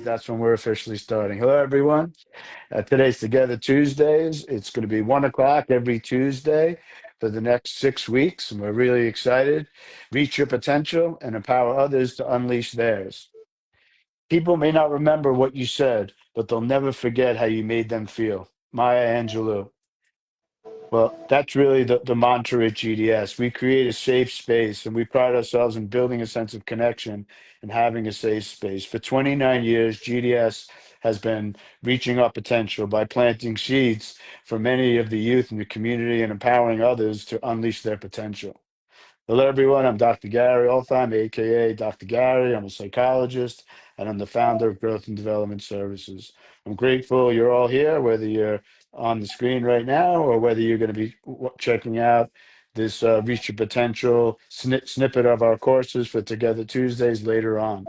That's when we're officially starting. Hello, everyone. Today's Together Tuesdays. It's going to be 1 o'clock every Tuesday for the next 6 weeks, and we're really excited. Reach your potential and empower others to unleash theirs. People may not remember what you said, but they'll never forget how you made them feel. Maya Angelou. Well, that's really the mantra at GDS. We create a safe space and we pride ourselves in building a sense of connection and having a safe space. For 29 years, GDS has been reaching our potential by planting seeds for many of the youth in the community and empowering others to unleash their potential. Hello, everyone. I'm Dr. Gary Altheim, aka Dr. Gary. I'm a psychologist and I'm the founder of Growth and Development Services. I'm grateful you're all here, whether you're on the screen right now or whether you're going to be checking out this Reach Your Potential snippet of our courses for Together Tuesdays later on.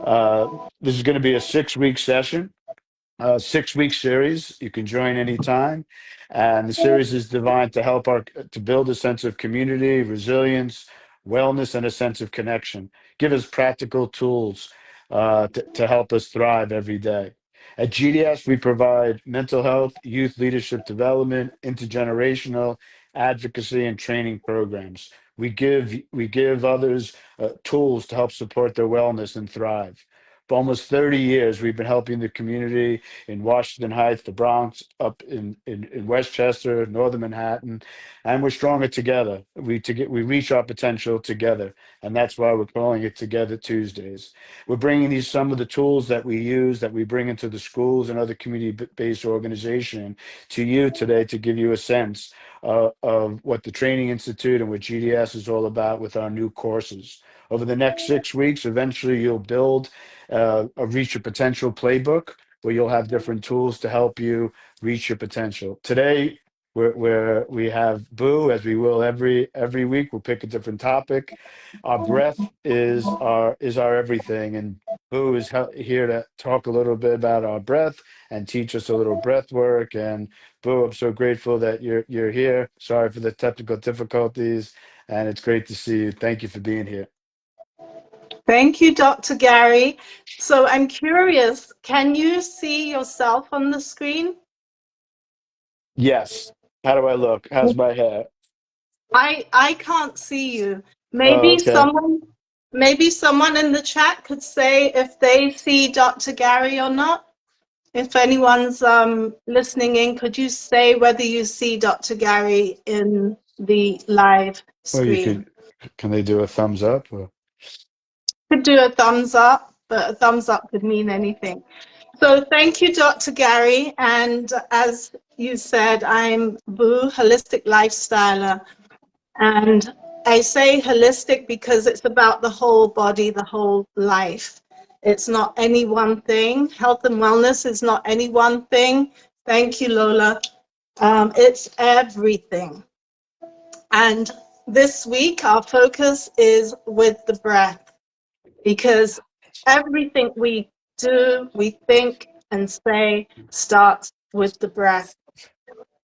Uh, this is going to be a 6 week session, 6 week series. You can join anytime. And the series is designed to help to build a sense of community, resilience, wellness, and a sense of connection. Give us practical tools to help us thrive every day. At GDS, we provide mental health, youth leadership development, intergenerational advocacy, and training programs. We give others tools to help support their wellness and thrive. For almost 30 years, we've been helping the community in Washington Heights, the Bronx, up in Westchester, Northern Manhattan, and we're stronger together. We reach our potential together, and that's why we're calling it Together Tuesdays. We're bringing these some of the tools that we use that we bring into the schools and other community-based organization to you today to give you a sense of what the Training Institute and what GDS is all about with our new courses. Over the next 6 weeks, eventually you'll build a Reach Your Potential playbook where you'll have different tools to help you reach your potential. Today, we have Boo, as we will every week. We'll pick a different topic. Our breath is our everything, and Boo is here to talk a little bit about our breath and teach us a little breath work. And Boo, I'm so grateful that you're here. Sorry for the technical difficulties, and it's great to see you. Thank you for being here. Thank you, Dr. Gary. So I'm curious, can you see yourself on the screen? Yes. How do I look? How's my hair? I can't see you. Oh, Maybe okay. someone in the chat could say if they see Dr. Gary or not. If anyone's listening in, could you say whether you see Dr. Gary in the live Well, screen? can they do a thumbs up? Or? Could do a thumbs up, but a thumbs up could mean anything. So thank you, Dr. Gary. And as you said, I'm Boo, holistic lifestyler. And I say holistic because it's about the whole body, the whole life. It's not any one thing. Health and wellness is not any one thing. Thank you, Lola. It's everything. And this week, our focus is with the breath, because everything we do, we think and say starts with the breath.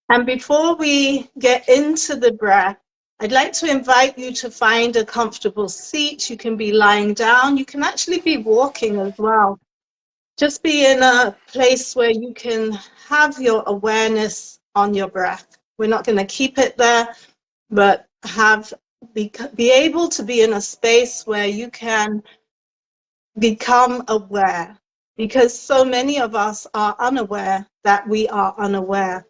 And before we get into the breath, I'd like to invite you to find a comfortable seat. You can be lying down. You can actually be walking as well. Just be in a place where you can have your awareness on your breath. We're not going to keep it there, but be able to be in a space where you can become aware, because so many of us are unaware that we are unaware.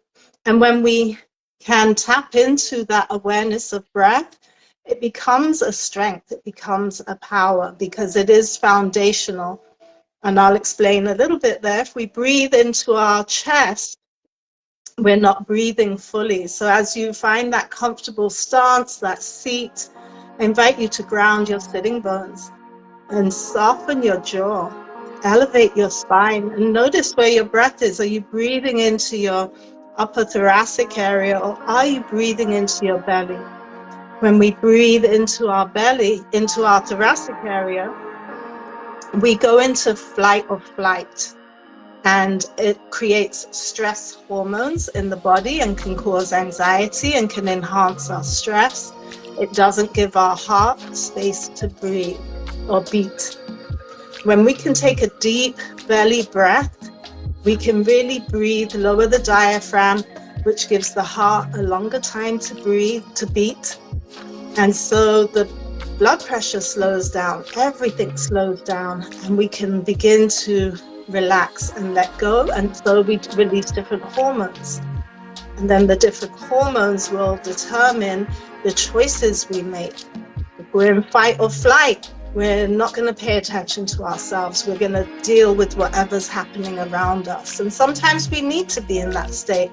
And when we can tap into that awareness of breath, it becomes a strength, it becomes a power, because it is foundational. And I'll explain a little bit there. If we breathe into our chest, we're not breathing fully. So as you find that comfortable stance, that seat, I invite you to ground your sitting bones and soften your jaw, elevate your spine, and notice where your breath is. Are you breathing into your upper thoracic area, or are you breathing into your belly? When we breathe into our belly, into our thoracic area, we go into fight or flight, and it creates stress hormones in the body and can cause anxiety and can enhance our stress. It doesn't give our heart space to breathe or beat. When we can take a deep belly breath, we can really breathe, lower the diaphragm, which gives the heart a longer time to breathe, to beat. And so the blood pressure slows down, everything slows down, and we can begin to relax and let go. And so we release different hormones. And then the different hormones will determine the choices we make. If we're in fight or flight, we're not going to pay attention to ourselves. We're going to deal with whatever's happening around us. And sometimes we need to be in that state,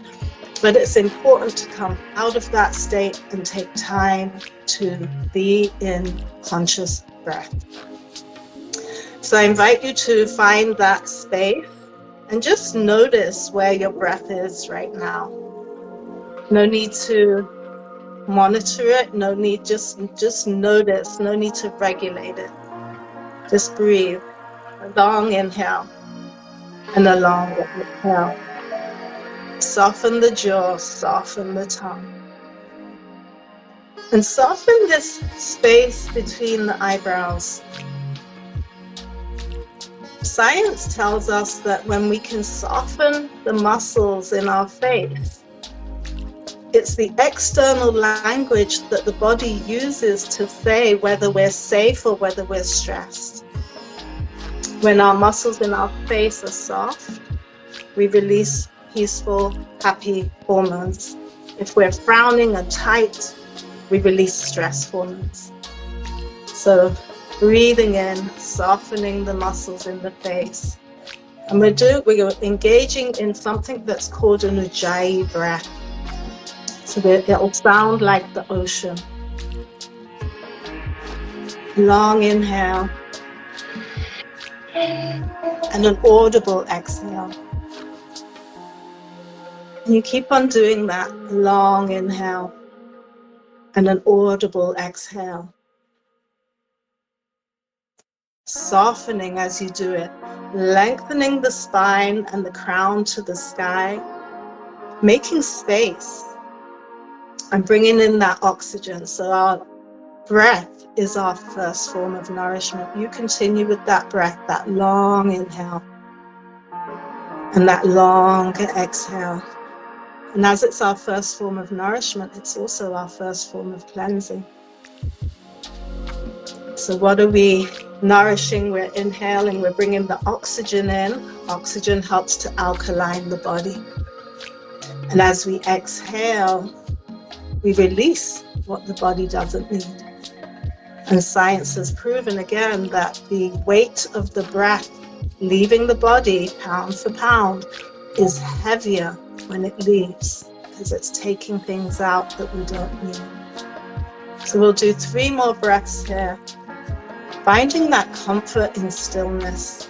but it's important to come out of that state and take time to be in conscious breath. So I invite you to find that space and just notice where your breath is right now. No need to monitor it, no need, just notice, no need to regulate it. Just breathe. A long inhale and a long exhale. Soften the jaw, soften the tongue. And soften this space between the eyebrows. Science tells us that when we can soften the muscles in our face, it's the external language that the body uses to say whether we're safe or whether we're stressed. When our muscles in our face are soft, we release peaceful, happy hormones. If we're frowning and tight, we release stress hormones. So breathing in, softening the muscles in the face. And we're engaging in something that's called an Ujjayi breath. So it'll sound like the ocean. Long inhale and an audible exhale. And you keep on doing that. Long inhale and an audible exhale. Softening as you do it, lengthening the spine and the crown to the sky, making space and bringing in that oxygen. So our breath is our first form of nourishment. You continue with that breath, that long inhale and that long exhale. And as it's our first form of nourishment, it's also our first form of cleansing. So what are we nourishing? We're inhaling, we're bringing the oxygen in. Oxygen helps to alkaline the body. And as we exhale, we release what the body doesn't need. And science has proven again that the weight of the breath leaving the body, pound for pound, is heavier when it leaves, because it's taking things out that we don't need. So we'll do 3 more breaths here, finding that comfort in stillness.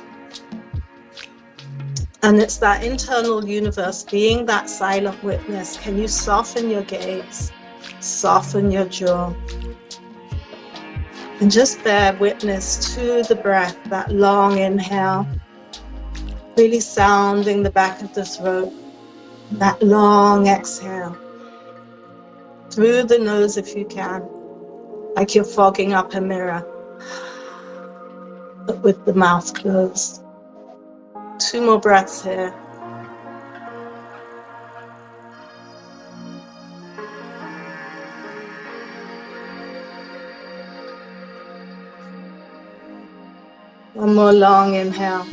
And it's that internal universe, being that silent witness. Can you soften your gaze, soften your jaw, and just bear witness to the breath, that long inhale, really sounding the back of the throat, that long exhale, through the nose if you can, like you're fogging up a mirror, but with the mouth closed. 2 more breaths here. One more long inhale.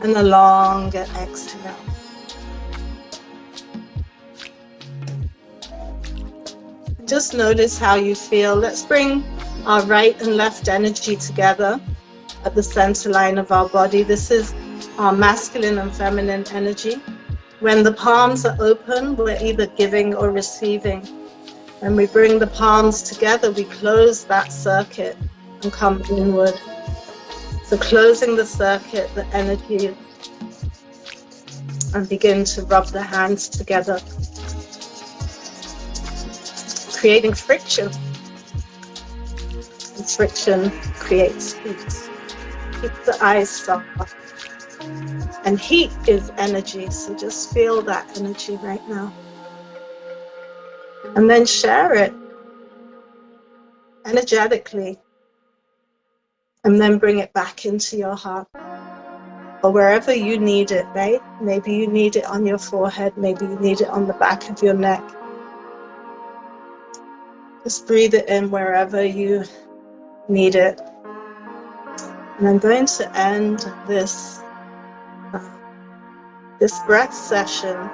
And a longer exhale. Just notice how you feel. Let's bring our right and left energy together at the center line of our body. This is our masculine and feminine energy. When the palms are open, we're either giving or receiving. When we bring the palms together, we close that circuit and come inward. So closing the circuit, the energy, and begin to rub the hands together, creating friction. And friction creates heat. Keep the eyes soft. And heat is energy, so just feel that energy right now. And then share it. energetically, and then bring it back into your heart or wherever you need it, right? Maybe you need it on your forehead, maybe you need it on the back of your neck. Just breathe it in wherever you need it. And I'm going to end this breath session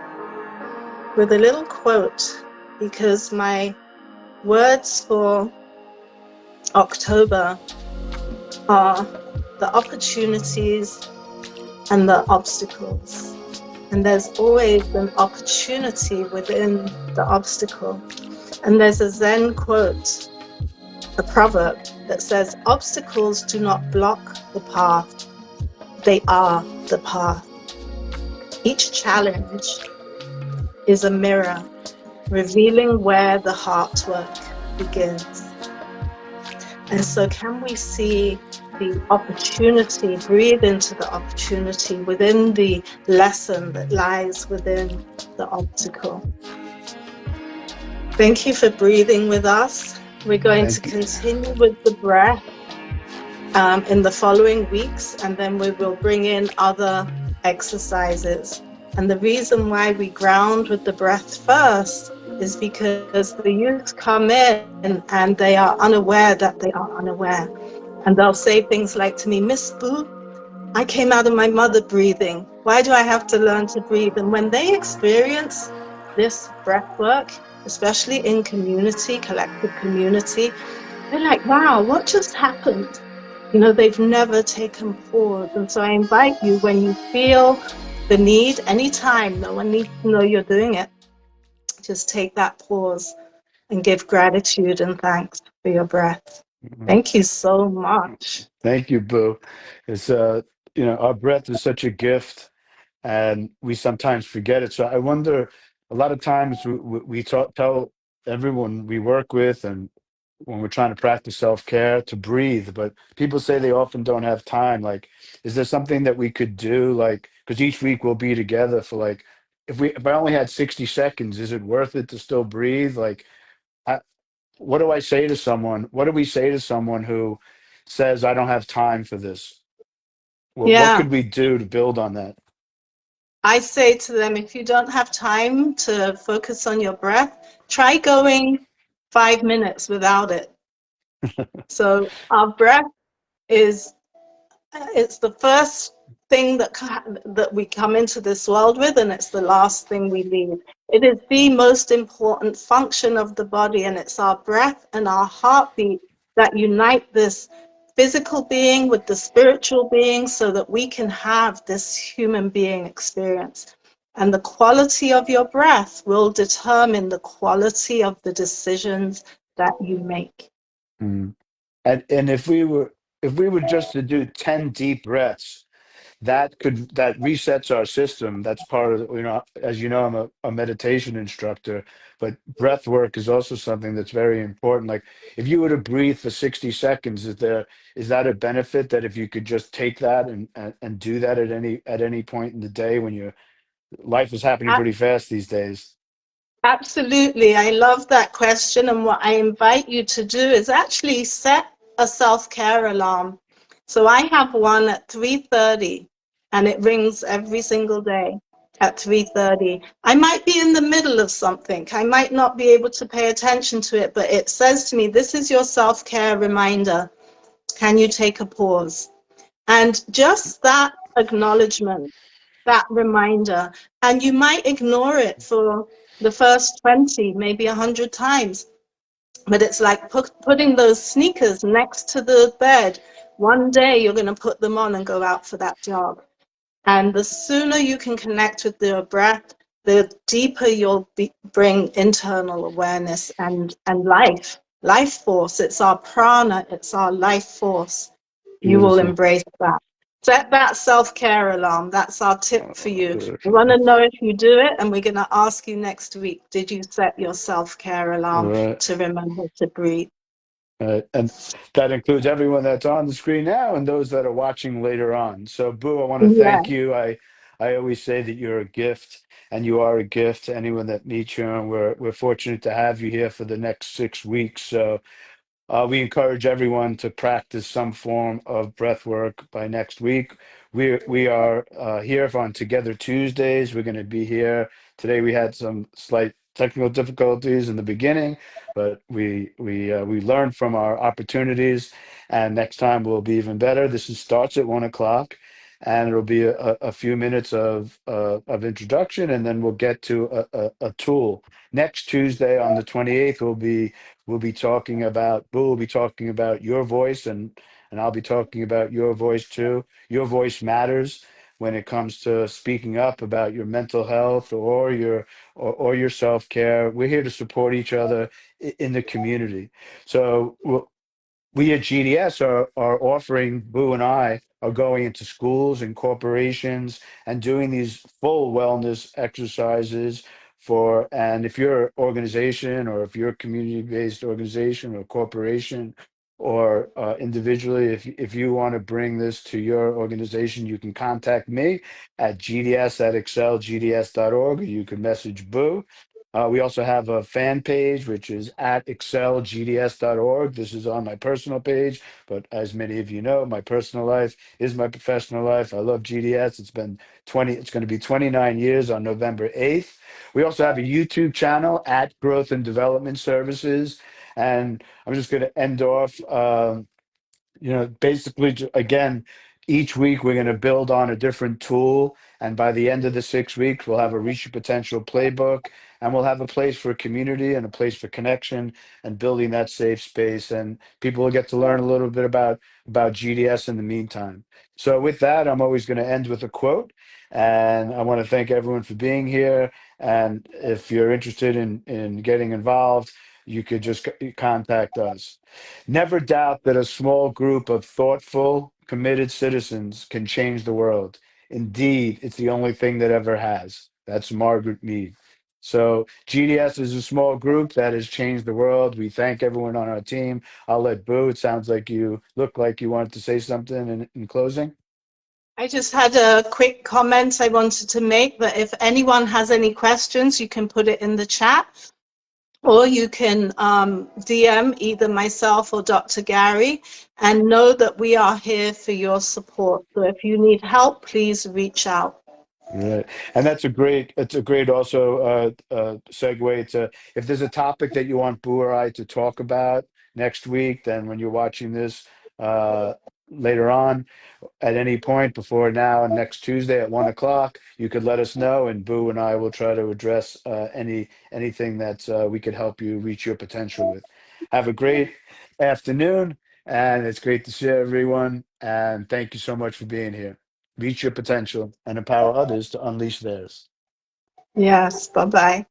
with a little quote, because my words for October are the opportunities and the obstacles. And there's always an opportunity within the obstacle. And there's a Zen quote, a proverb that says, obstacles do not block the path, they are the path. Each challenge is a mirror, revealing where the heart work begins. And so can we see the opportunity, breathe into the opportunity within the lesson that lies within the obstacle? Thank you for breathing with us. We're going to continue with the breath in the following weeks, and then we will bring in other exercises. And the reason why we ground with the breath first is because the youth come in and they are unaware that they are unaware. And they'll say things like to me, Miss Boo, I came out of my mother breathing. Why do I have to learn to breathe? And when they experience this breath work, especially in community, collective community, they're like, wow, what just happened? You know, they've never taken pause. And so I invite you, when you feel the need, anytime, no one needs to know you're doing it, just take that pause and give gratitude and thanks for your breath. Thank you so much. Thank you, Boo. It's our breath is such a gift, and we sometimes forget it. So I wonder, a lot of times we tell everyone we work with, and when we're trying to practice self-care, to breathe, but people say they often don't have time. Like, is there something that we could do? Like, because each week we'll be together for like, if I only had 60 seconds, is it worth it to still breathe? Like, what do I say to someone? What do we say to someone who says, I don't have time for this? What Yeah, could we do to build on that? I say to them, if you don't have time to focus on your breath, try going 5 minutes without it. So our breath is it's the first thing that we come into this world with, and it's the last thing we leave. It is the most important function of the body, and it's our breath and our heartbeat that unite this physical being with the spiritual being so that we can have this human being experience. And the quality of your breath will determine the quality of the decisions that you make. Mm. And if we were just to do 10 deep breaths, that resets our system. That's part of, as you know, I'm a meditation instructor, but breath work is also something that's very important. Like, if you were to breathe for 60 seconds, is that a benefit, that if you could just take that and do that at any point in the day when your life is happening pretty fast these days? Absolutely. I love that question. And what I invite you to do is actually set a self-care alarm. So I have one at 3:30, and it rings every single day at 3:30. I might be in the middle of something. I might not be able to pay attention to it, but it says to me, this is your self-care reminder. Can you take a pause? And just that acknowledgement, that reminder, and you might ignore it for the first 20, maybe 100 times, but it's like putting those sneakers next to the bed. One day you're going to put them on and go out for that job. And the sooner you can connect with your breath, the deeper you'll bring internal awareness and life force. It's our prana, it's our life force. You will Beautiful. embrace that. Set that self-care alarm. That's our tip for you. We Okay. want to know if you do it, and we're going to ask you next week, did you set your self-care All alarm right. to remember to breathe? And that includes everyone that's on the screen now and those that are watching later on. So, Boo, I want to Yeah. thank you. I always say that you're a gift, and you are a gift to anyone that meets you. And we're fortunate to have you here for the next 6 weeks. So, We encourage everyone to practice some form of breath work by next week. We are here on Together Tuesdays. We're going to be here today. We had some slight technical difficulties in the beginning, but we learned from our opportunities, and next time will be even better. Starts at 1 o'clock, and it'll be a few minutes of introduction, and then we'll get to a tool. Next Tuesday on the 28th, we'll be talking about, Boo will be talking about your voice, and I'll be talking about your voice too. Your voice matters when it comes to speaking up about your mental health or your self-care. We're here to support each other in the community. So we at GDS are offering, Boo and I are going into schools and corporations and doing these full wellness exercises and if you're an organization, or if you're a community-based organization or corporation, or individually, if you want to bring this to your organization, you can contact me at gds@excelgds.org, or you can message Boo. We also have a fan page, which is at excelgds.org. This is on my personal page, but as many of you know, my personal life is my professional life. I love GDS. It's going to be 29 years on November 8th. We also have a YouTube channel at Growth and Development Services. And I'm just going to end off, basically, again, each week we're going to build on a different tool. And by the end of the 6 weeks, we'll have a Reach Your Potential playbook, and we'll have a place for community and a place for connection and building that safe space. And people will get to learn a little bit about GDS in the meantime. So with that, I'm always going to end with a quote. And I want to thank everyone for being here. And if you're interested in getting involved, you could just contact us. Never doubt that a small group of thoughtful, committed citizens can change the world. Indeed, it's the only thing that ever has. That's Margaret Mead. So GDS is a small group that has changed the world. We thank everyone on our team. I'll let Boo. It sounds like you look like you wanted to say something in closing. I just had a quick comment I wanted to make, that if anyone has any questions, you can put it in the chat, or you can DM either myself or Dr. Gary, and know that we are here for your support. So if you need help, please reach out. Right. And it's a great also segue to, if there's a topic that you want Boo or I to talk about next week, then when you're watching this later on, at any point before now and next Tuesday at 1 o'clock, you could let us know, and Boo and I will try to address anything that we could help you reach your potential with. Have a great afternoon, and it's great to see everyone. And thank you so much for being here. Reach your potential and empower others to unleash theirs. Yes, bye-bye.